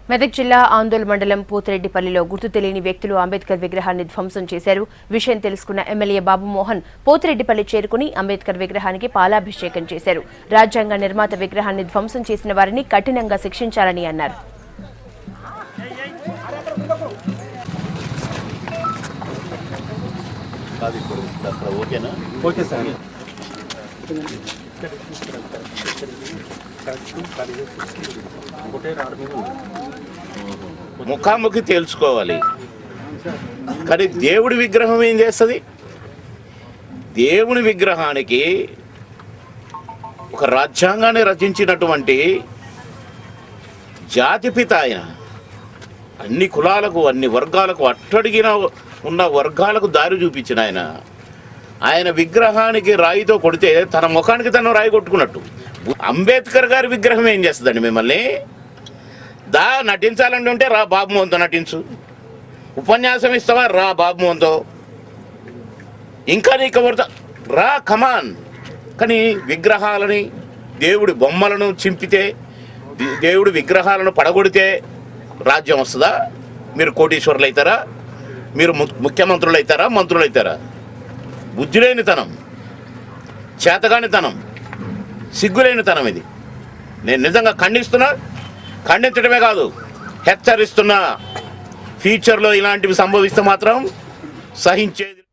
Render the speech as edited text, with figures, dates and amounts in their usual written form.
మెదక్ జిల్లా ఆందోళ్ మండలం పోతిరెడ్డిపల్లిలో గుర్తు తెలియని వ్యక్తులు అంబేద్కర్ విగ్రహాన్ని ధ్వంసం చేశారు. విషయం తెలుసుకున్న ఎమ్మెల్యే బాబుమోహన్ పోతిరెడ్డిపల్లి చేరుకుని అంబేద్కర్ విగ్రహానికి పాలాభిషేకం చేశారు. రాజ్యాంగ నిర్మాత విగ్రహాన్ని ధ్వంసం చేసిన వారిని కఠినంగా శిక్షించాలని అన్నారు. ముఖాముఖి తెలుసుకోవాలి. కానీ దేవుడి విగ్రహం ఏం చేస్తుంది? దేవుని విగ్రహానికి ఒక రాజ్యాంగాన్ని రచించినటువంటి జాతిపిత ఆయన అన్ని కులాలకు అన్ని వర్గాలకు అట్టడిగిన ఉన్న వర్గాలకు దారి చూపించిన ఆయన విగ్రహానికి రాయితో కొడితే తన ముఖానికి తను రాయి కొట్టుకున్నట్టు. అంబేద్కర్ గారి విగ్రహం ఏం చేస్తుందండి? మిమ్మల్ని నటించాలని ఉంటే రా బాబుమోహన్తో నటించు, ఉపన్యాసం ఇస్తావా రా బాబుమోహన్తో, ఇంకా నీకు రా కమాన్. కానీ విగ్రహాలని దేవుడి బొమ్మలను చింపితే దేవుడి విగ్రహాలను పడగొడితే రాజ్యం వస్తుందా? మీరు కోటీశ్వరులు అవుతారా? మీరు ముఖ్యమంత్రులు అవుతారా? మంత్రులు అవుతారా? బుద్ధిలేనితనం, చేతగానితనం, సిగ్గులేనితనం ఇది. నేను నిజంగా ఖండిస్తున్నా. ఖండించడమే కాదు, హెచ్చరిస్తున్నా. ఫ్యూచర్లో ఇలాంటివి సంభవిస్తే మాత్రం సహించేది